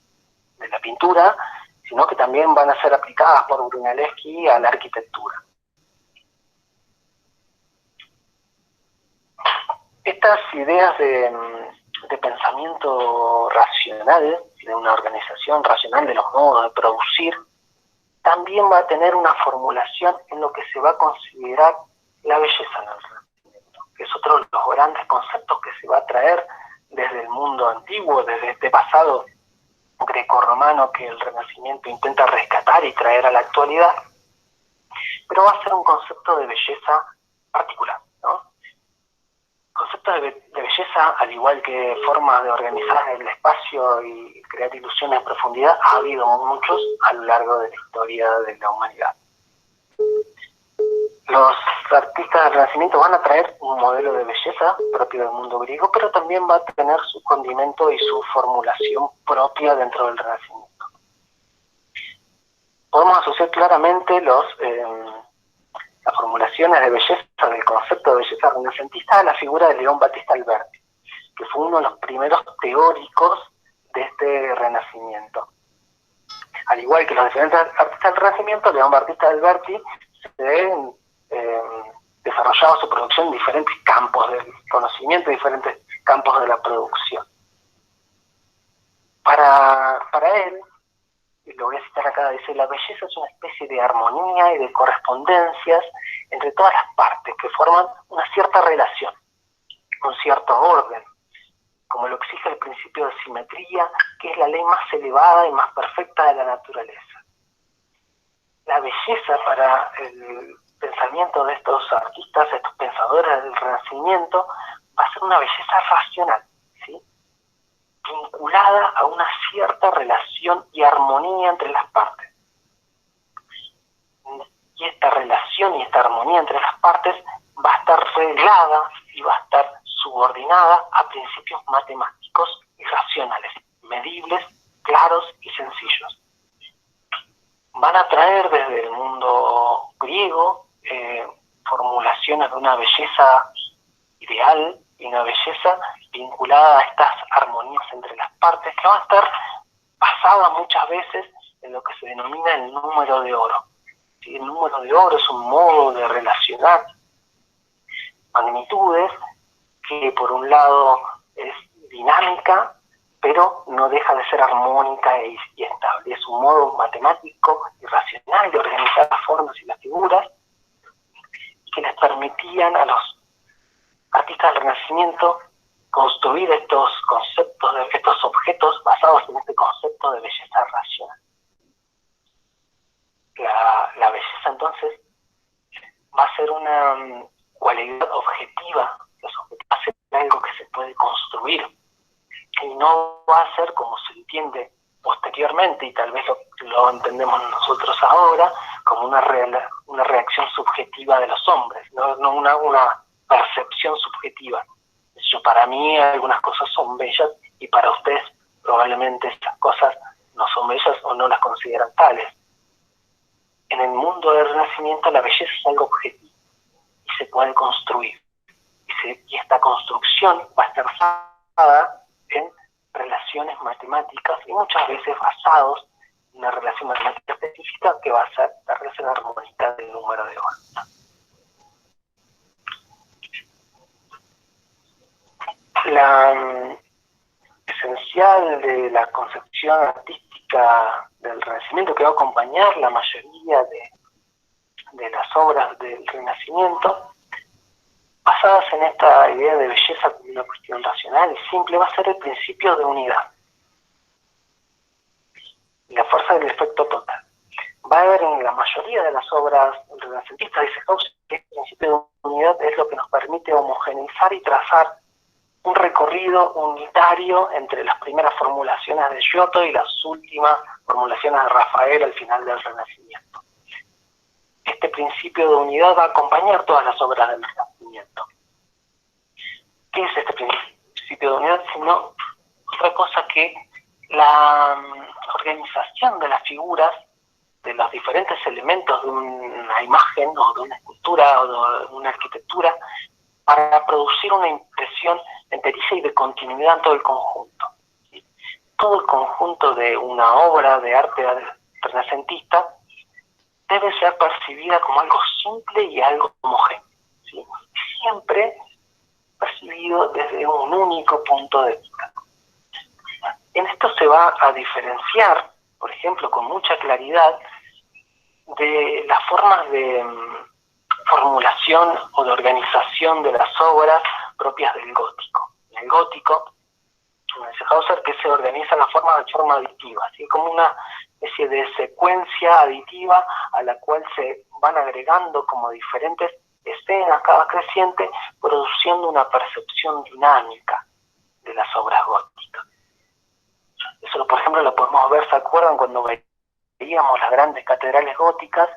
la pintura, sino que también van a ser aplicadas por Brunelleschi a la arquitectura. Estas ideas de pensamiento racional, de una organización racional de los modos de producir, también va a tener una formulación en lo que se va a considerar la belleza en el Renacimiento, que es otro de los grandes conceptos que se va a traer desde el mundo antiguo, desde este pasado grecorromano que el Renacimiento intenta rescatar y traer a la actualidad, pero va a ser un concepto de belleza particular, ¿no? Conceptos de belleza, al igual que formas de organizar el espacio y crear ilusiones de profundidad, ha habido muchos a lo largo de la historia de la humanidad. Los artistas del Renacimiento van a traer un modelo de belleza propio del mundo griego, pero también va a tener su condimento y su formulación propia dentro del Renacimiento. Podemos asociar claramente las formulaciones de belleza, del concepto de belleza renacentista, a la figura de León Battista Alberti, que fue uno de los primeros teóricos de este Renacimiento. Al igual que los diferentes artistas del Renacimiento, León Battista Alberti desarrollaba su producción en diferentes campos del conocimiento, diferentes campos de la producción. Para él, y lo voy a citar acá, dice: la belleza es una especie de armonía y de correspondencias entre todas las partes que forman una cierta relación, un cierto orden, como lo exige el principio de simetría, que es la ley más elevada y más perfecta de la naturaleza. La belleza, para el pensamiento de estos artistas, estos pensadores del Renacimiento, va a ser una belleza racional, ¿sí?, vinculada a una cierta relación y armonía entre las partes. Y esta relación y esta armonía entre las partes va a estar reglada y va a estar subordinada a principios matemáticos y racionales, medibles, claros y sencillos. Van a traer desde el mundo griego formulaciones de una belleza ideal y una belleza vinculada a estas armonías entre las partes, que van a estar basadas muchas veces en lo que se denomina el número de oro. ¿Sí? El número de oro es un modo de relacionar magnitudes que por un lado es dinámica, pero no deja de ser armónica y estable. Es un modo matemático y racional de organizar las formas y las figuras que les permitían a los artistas del Renacimiento construir estos conceptos, estos objetos basados en este concepto de belleza racional. La belleza entonces va a ser una cualidad objetiva, va a ser algo que se puede construir y no va a ser como se entiende posteriormente, y tal vez lo entendemos nosotros ahora, como una reacción subjetiva de los hombres, no una percepción subjetiva. Para mí algunas cosas son bellas y para ustedes probablemente esas cosas no son bellas o no las consideran tales. En el mundo del Renacimiento la belleza es algo objetivo y se puede construir. Y esta construcción va a estar basada en relaciones matemáticas y muchas veces basados en una relación matemática específica que va a ser la relación armónica del número de ondas. La esencial de la concepción artística del Renacimiento que va a acompañar la mayoría de las obras del Renacimiento, basadas en esta idea de belleza como una cuestión racional y simple, va a ser el principio de unidad y la fuerza del efecto total. Va a haber en la mayoría de las obras renacentistas, dice Hauser, que el principio de unidad es lo que nos permite homogeneizar y trazar un recorrido unitario entre las primeras formulaciones de Giotto y las últimas formulaciones de Rafael al final del Renacimiento. Este principio de unidad va a acompañar todas las obras del Renacimiento. ¿Qué es este principio de unidad? Sino otra cosa que la organización de las figuras, de los diferentes elementos de una imagen o de una escultura o de una arquitectura, para producir una impresión enteriza y de continuidad en todo el conjunto. ¿Sí? Todo el conjunto de una obra de arte renacentista debe ser percibida como algo simple y algo homogéneo. ¿Sí? Siempre percibido desde un único punto de vista. En esto se va a diferenciar, por ejemplo, con mucha claridad, de las formas de formulación o de organización de las obras propias del gótico. En el gótico, como dice Hauser, que se organiza la forma de forma aditiva, así como una especie de secuencia aditiva a la cual se van agregando como diferentes escenas, cada creciente, produciendo una percepción dinámica de las obras góticas. Eso, por ejemplo, lo podemos ver, ¿se acuerdan? Cuando veíamos las grandes catedrales góticas,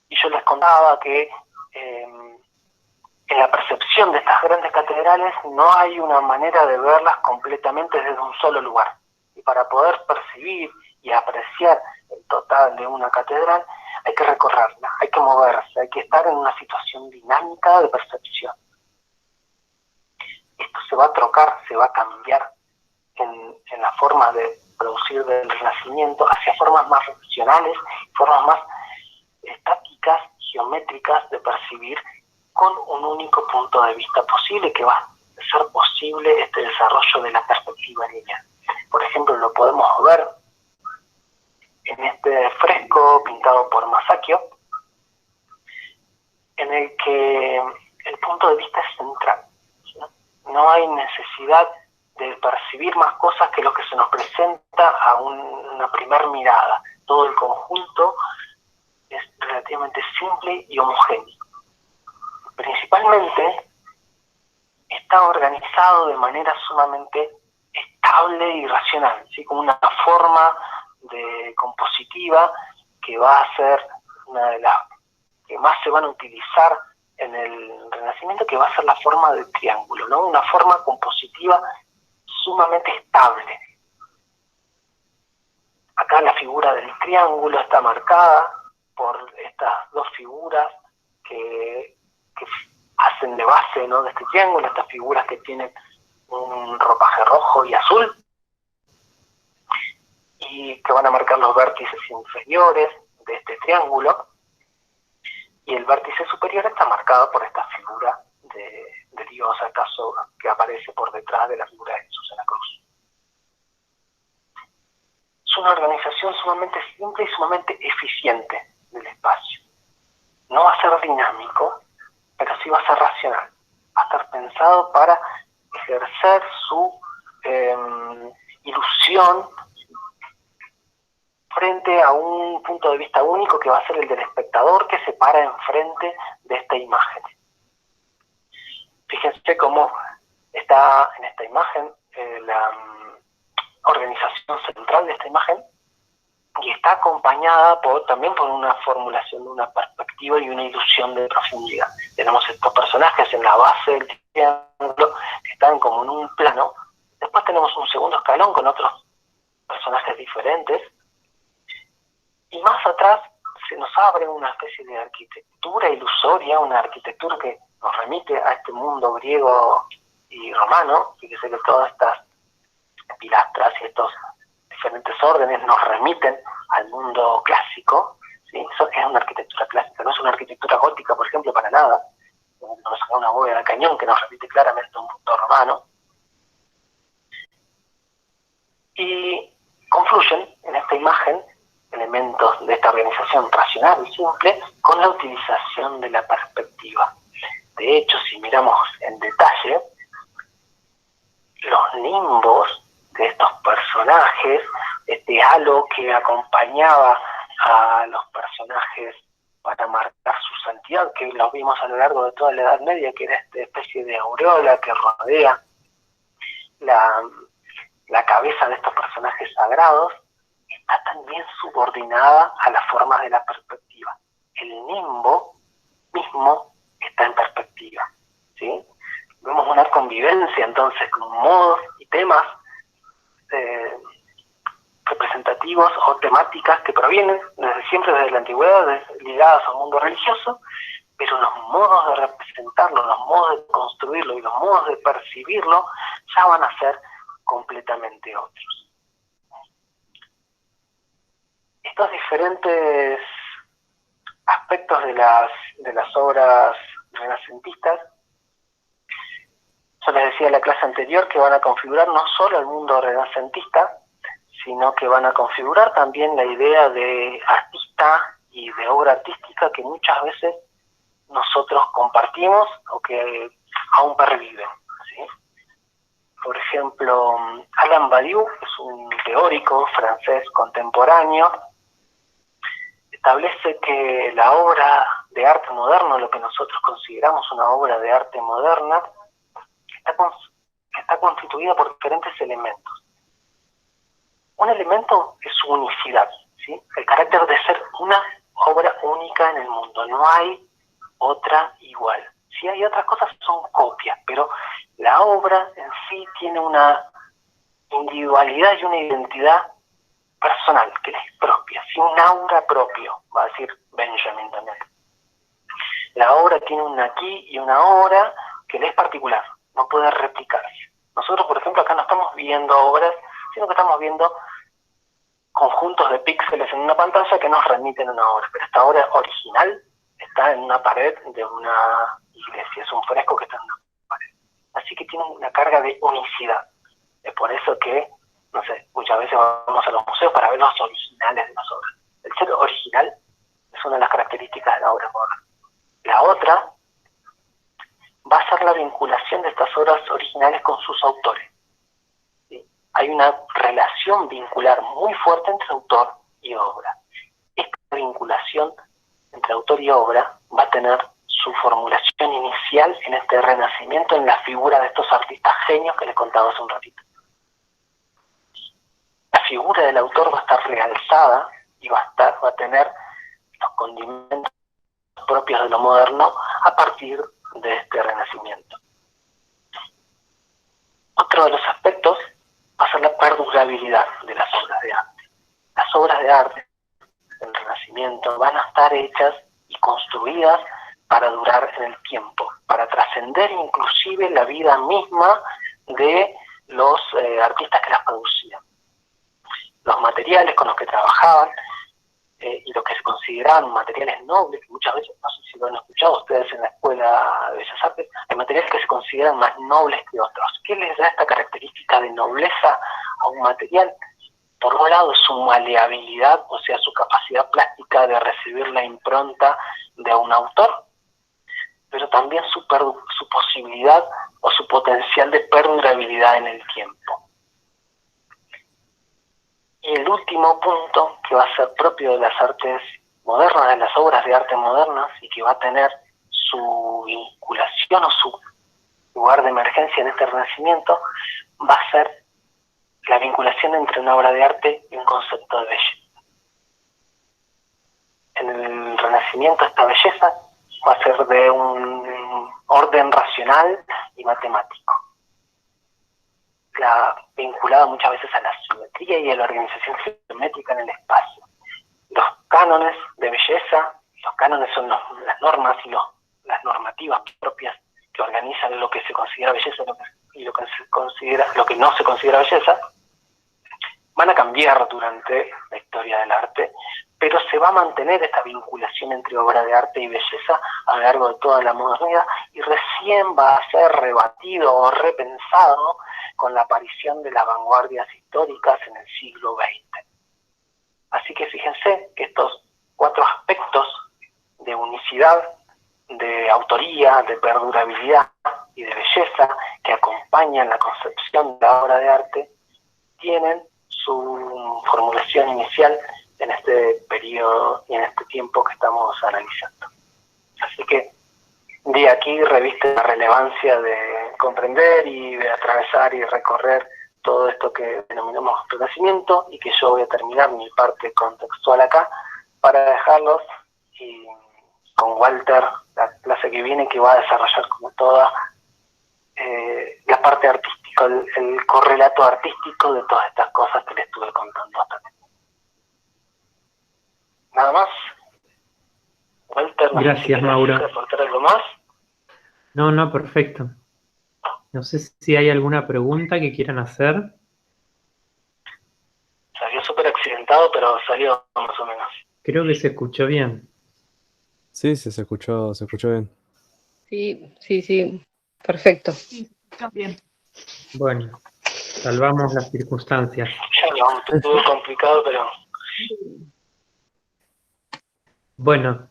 y yo les contaba que en la percepción de estas grandes catedrales no hay una manera de verlas completamente desde un solo lugar. Y para poder percibir y apreciar el total de una catedral, hay que recorrerla, hay que moverse, hay que estar en una situación dinámica de percepción. Esto se va a trocar, se va a cambiar en la forma de producir del Renacimiento hacia formas más racionales, formas más estáticas, geométricas de percibir con un único punto de vista posible, que va a ser posible este desarrollo de la perspectiva lineal. Por ejemplo, lo podemos ver en este fresco pintado por Masaccio, en el que el punto de vista es central. No hay necesidad de percibir más cosas que lo que se nos presenta a una primera mirada. Todo el conjunto es relativamente simple y homogéneo. Principalmente está organizado de manera sumamente estable y racional, ¿sí? Como una forma compositiva que va a ser una de las que más se van a utilizar en el Renacimiento, que va a ser la forma del triángulo, ¿no? Una forma compositiva sumamente estable. Acá la figura del triángulo está marcada por estas dos figuras que hacen de base, ¿no?, de este triángulo, estas figuras que tienen un ropaje rojo y azul y que van a marcar los vértices inferiores de este triángulo, y el vértice superior está marcado por esta figura de Dios, acaso, que aparece por detrás de la figura de Jesús en la cruz. sumamente simple y sumamente eficiente del espacio. No va a ser dinámico, pero sí va a ser racional. Va a estar pensado para ejercer su ilusión frente a un punto de vista único que va a ser el del espectador que se para enfrente de esta imagen. Fíjense cómo está en esta imagen la organización central de esta imagen, y está acompañada también por una formulación de una perspectiva y una ilusión de profundidad. Tenemos estos personajes en la base del triángulo que están como en un plano. Después tenemos un segundo escalón con otros personajes diferentes, y más atrás se nos abre una especie de arquitectura ilusoria, una arquitectura que nos remite a este mundo griego y romano. Fíjese que todas estas pilastras y estos diferentes órdenes nos remiten al mundo clásico, ¿sí? Eso es una arquitectura clásica, no es una arquitectura gótica, por ejemplo, para nada. No es una bóveda de cañón que nos remite claramente a un mundo romano. Y confluyen en esta imagen elementos de esta organización racional y simple con la utilización de la perspectiva. De hecho, si miramos en detalle, los nimbos de estos personajes, este halo que acompañaba a los personajes para marcar su santidad, que los vimos a lo largo de toda la Edad Media, que era esta especie de aureola que rodea la cabeza de estos personajes sagrados, está también subordinada a las formas de la perspectiva. El nimbo mismo está en perspectiva, ¿sí? Vemos una convivencia entonces con modos y temas representativos o temáticas que provienen siempre desde la antigüedad, ligadas al mundo religioso, pero los modos de representarlo, los modos de construirlo y los modos de percibirlo ya van a ser completamente otros. Estos diferentes aspectos de las obras renacentistas, yo les decía en la clase anterior que van a configurar no solo el mundo renacentista, sino que van a configurar también la idea de artista y de obra artística que muchas veces nosotros compartimos o que aún perviven, ¿sí? Por ejemplo, Alain Badiou es un teórico francés contemporáneo, establece que la obra de arte moderno, lo que nosotros consideramos una obra de arte moderna, está constituida por diferentes elementos. Un elemento es su unicidad, ¿sí? El carácter de ser una obra única en el mundo. No hay otra igual. Si hay otras cosas son copias, pero la obra en sí tiene una individualidad y una identidad personal que le es propia, sí, un aura propio, va a decir Benjamin también. La obra tiene un aquí y una ahora que le es particular, no puede replicarse. Nosotros, por ejemplo, acá no estamos viendo obras, sino que estamos viendo conjuntos de píxeles en una pantalla que nos remiten a una obra, pero esta obra original está en una pared de una iglesia, es un fresco que está en una pared. Así que tiene una carga de unicidad. Es por eso que, no sé, muchas veces vamos a los museos para ver los originales de las obras. El ser original es una de las características de la obra moderna. La otra va a ser la vinculación de estas obras originales con sus autores. ¿Sí? Hay una relación vincular muy fuerte entre autor y obra. Esta vinculación entre autor y obra va a tener su formulación inicial en este renacimiento, en la figura de estos artistas genios que les contaba hace un ratito. La figura del autor va a estar realzada y va a tener los condimentos propios de lo moderno a partir de este renacimiento. Otro de los aspectos va a ser la perdurabilidad de las obras de arte. Las obras de arte del Renacimiento van a estar hechas y construidas para durar en el tiempo, para trascender inclusive la vida misma de los artistas que las producían. Los materiales con los que trabajaban y lo que se consideraban materiales nobles, que muchas veces, no sé si lo han escuchado ustedes en la Escuela de Bellas Artes, hay materiales que se consideran más nobles que otros. ¿Qué les da esta característica de nobleza a un material? por un lado su maleabilidad, o sea, su capacidad plástica de recibir la impronta de un autor, pero también su posibilidad o su potencial de perdurabilidad en el tiempo. Y el último punto, que va a ser propio de las artes modernas, de las obras de arte modernas, y que va a tener su vinculación o su lugar de emergencia en este Renacimiento, va a ser la vinculación entre una obra de arte y un concepto de belleza. En el Renacimiento esta belleza va a ser de un orden racional y matemático, vinculada muchas veces a la simetría y a la organización geométrica en el espacio. Los cánones de belleza, los cánones son las normas y las normativas propias que organizan lo que se considera belleza y lo que no se considera belleza, van a cambiar durante la historia del arte, pero se va a mantener esta vinculación entre obra de arte y belleza a lo largo de toda la modernidad, y recién va a ser rebatido o repensado con la aparición de las vanguardias históricas en el siglo XX. Así que fíjense que estos 4 aspectos de unicidad, de autoría, de perdurabilidad y de belleza que acompañan la concepción de la obra de arte tienen su formulación inicial en este periodo y en este tiempo que estamos analizando. Así que de aquí reviste la relevancia de comprender y de atravesar y recorrer todo esto que denominamos Renacimiento, y que yo voy a terminar mi parte contextual acá para dejarlos y con Walter la clase que viene, que va a desarrollar como toda la parte artística, el correlato artístico de todas estas cosas que les estuve contando hasta aquí. Nada más. Walter, no Gracias, sé si Mauro. aportar algo más. No, perfecto. No sé si hay alguna pregunta que quieran hacer. Salió súper accidentado, pero salió más o menos. Creo que se escuchó bien. Sí, se escuchó bien. Sí, perfecto. Sí, también. Bueno, salvamos las circunstancias. Ya lo estuvo complicado, pero... Bueno,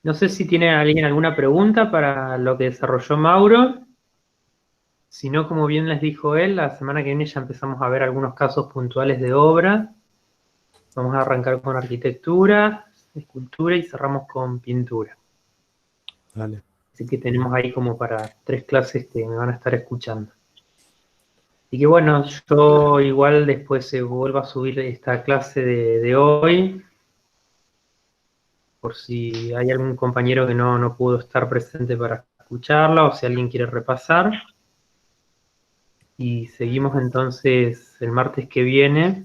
no sé si tiene alguien alguna pregunta para lo que desarrolló Mauro. Si no, como bien les dijo él, la semana que viene ya empezamos a ver algunos casos puntuales de obra. Vamos a arrancar con arquitectura, escultura y cerramos con pintura. Dale. Así que tenemos ahí como para 3 clases que me van a estar escuchando. Y que bueno, yo igual después se vuelvo a subir esta clase de hoy, por si hay algún compañero que no pudo estar presente para escucharla, o si alguien quiere repasar. Y seguimos entonces el martes que viene